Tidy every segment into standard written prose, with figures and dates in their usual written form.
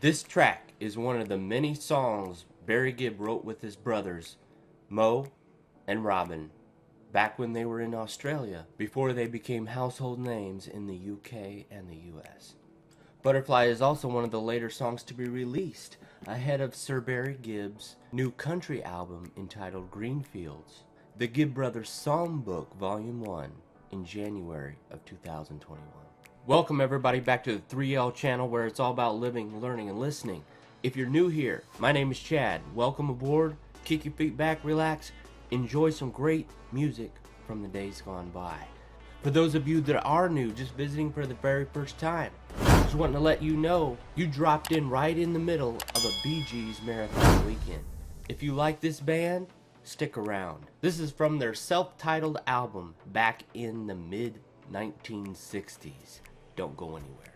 This track is one of the many songs Barry Gibb wrote with his brothers, Mo and Robin, back when they were in Australia, before they became household names in the UK and the US. Butterfly is also one of the later songs to be released, ahead of Sir Barry Gibb's new country album entitled Greenfields, the Gibb Brothers Songbook Volume 1, in January of 2021. Welcome everybody back to the 3L channel, where it's all about living, learning, and listening. If you're new here, my name is Chad. Welcome aboard, kick your feet back, relax, enjoy some great music from the days gone by. For those of you that are new, just visiting for the very first time, just wanting to let you know, you dropped in right in the middle of a Bee Gees marathon weekend. If you like this band, stick around. This is from their self-titled album back in the mid-1960s. Don't go anywhere.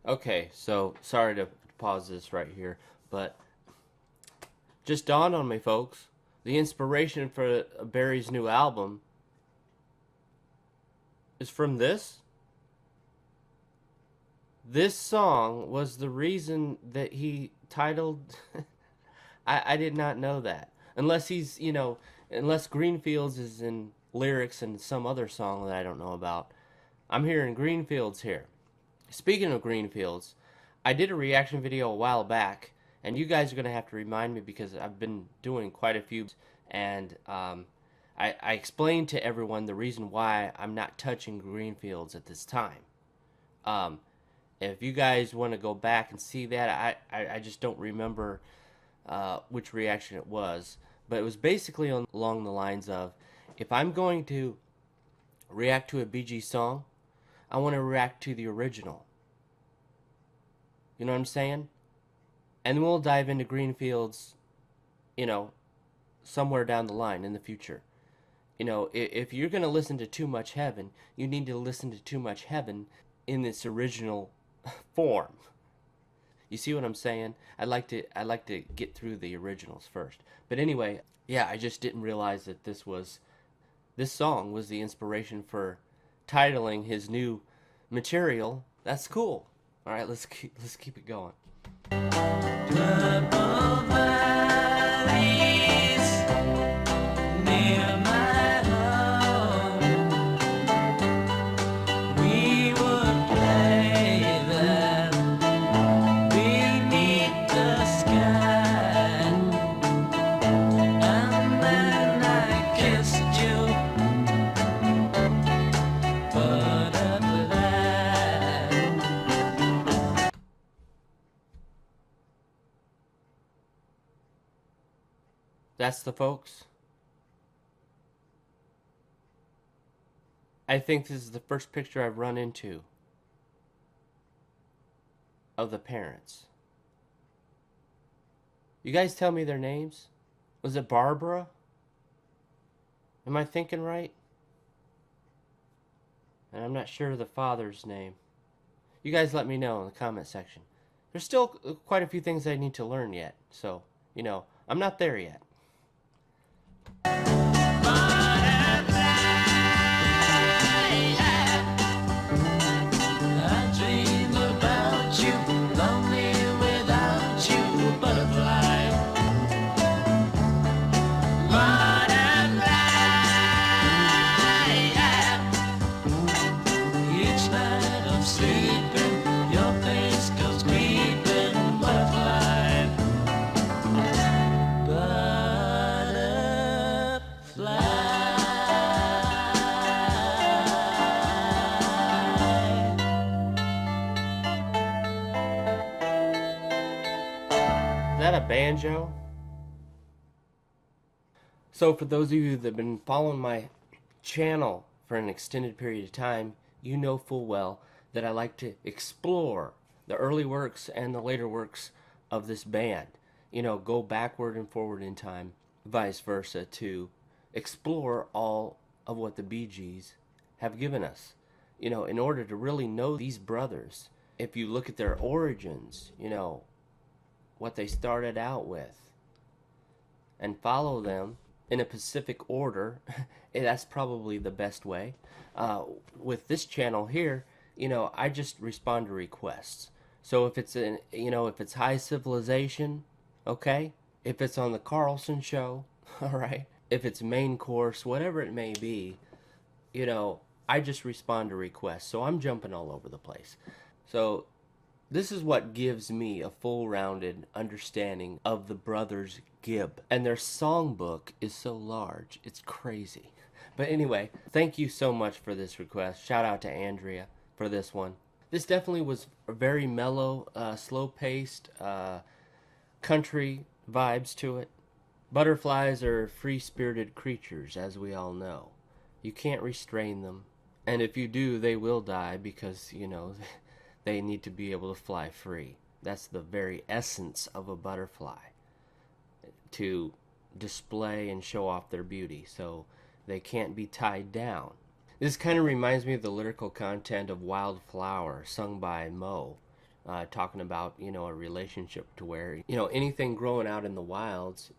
Okay, so sorry to pause this right here, but just dawned on me, folks. The inspiration for Barry's new album is from this. This song was the reason that he titled... I did not know that. Unless he's, unless Greenfields is in lyrics and some other song that I don't know about. I'm hearing Greenfields here. Speaking of Greenfields, I did a reaction video a while back, and you guys are going to have to remind me because I've been doing quite a few, and I explained to everyone the reason why I'm not touching Greenfields at this time. If you guys want to go back and see that, I just don't remember which reaction it was, but it was basically along the lines of, if I'm going to react to a Bee Gees song, I want to react to the original. You know what I'm saying? And we'll dive into Greenfields, somewhere down the line in the future. If you're going to listen to Too Much Heaven, you need to listen to Too Much Heaven in its original form. You see what I'm saying? I'd like to get through the originals first. But anyway, yeah, I just didn't realize that this song was the inspiration for titling his new material. That's cool. All right, let's keep it going. That's the folks. I think this is the first picture I've run into of the parents. You guys tell me their names? Was it Barbara? Am I thinking right? And I'm not sure of the father's name. You guys let me know in the comment section. There's still quite a few things I need to learn yet. So, I'm not there yet. Is that a banjo? So for those of you that have been following my channel for an extended period of time, you know full well that I like to explore the early works and the later works of this band. Go backward and forward in time, vice versa, to explore all of what the Bee Gees have given us. In order to really know these brothers, if you look at their origins, what they started out with, and follow them in a specific order, that's probably the best way. With this channel here, I just respond to requests. So if it's if it's High Civilization, okay. If it's on the Carlson Show, all right. If it's Main Course, whatever it may be, I just respond to requests. So I'm jumping all over the place. So this is what gives me a full-rounded understanding of the brothers Gibb. And their songbook is so large, it's crazy. But anyway, thank you so much for this request. Shout out to Andrea for this one. This definitely was a very mellow, slow-paced, country vibes to it. Butterflies are free-spirited creatures, as we all know. You can't restrain them. And if you do, they will die because, they need to be able to fly free. That's the very essence of a butterfly, to display and show off their beauty. So they can't be tied down. This kind of reminds me of the lyrical content of Wildflower, sung by Mo, talking about, a relationship to where, anything growing out in the wilds,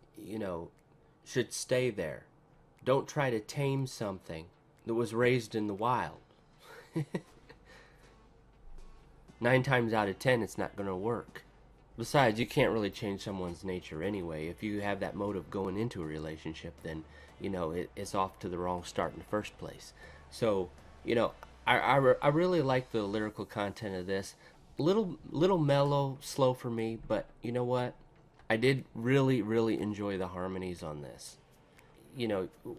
should stay there. Don't try to tame something that was raised in the wild. 9 times out of 10, it's not going to work. Besides, you can't really change someone's nature anyway. If you have that motive going into a relationship, then, it's off to the wrong start in the first place. So, I really like the lyrical content of this. Little mellow, slow for me, but you know what? I did really, really enjoy the harmonies on this.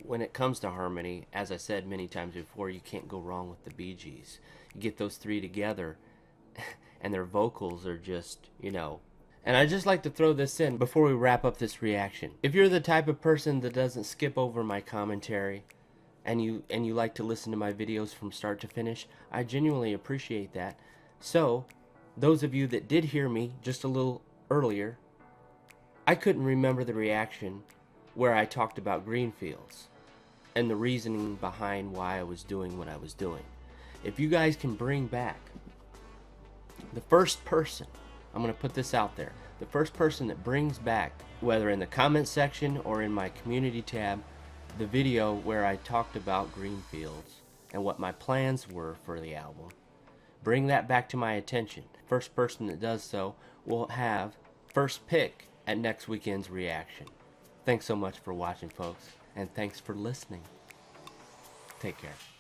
When it comes to harmony, as I said many times before, you can't go wrong with the Bee Gees. You get those three together, and their vocals are just, And I'd just like to throw this in before we wrap up this reaction. If you're the type of person that doesn't skip over my commentary, and you like to listen to my videos from start to finish, I genuinely appreciate that. So, those of you that did hear me just a little earlier, I couldn't remember the reaction where I talked about green fields and the reasoning behind why I was doing what I was doing. If you guys can bring back the first person, I'm going to put this out there, the first person that brings back, whether in the comment section or in my community tab, the video where I talked about green fields and what my plans were for the album, bring that back to my attention. First person that does so will have first pick at next weekend's reaction. Thanks so much for watching, folks, and thanks for listening. Take care.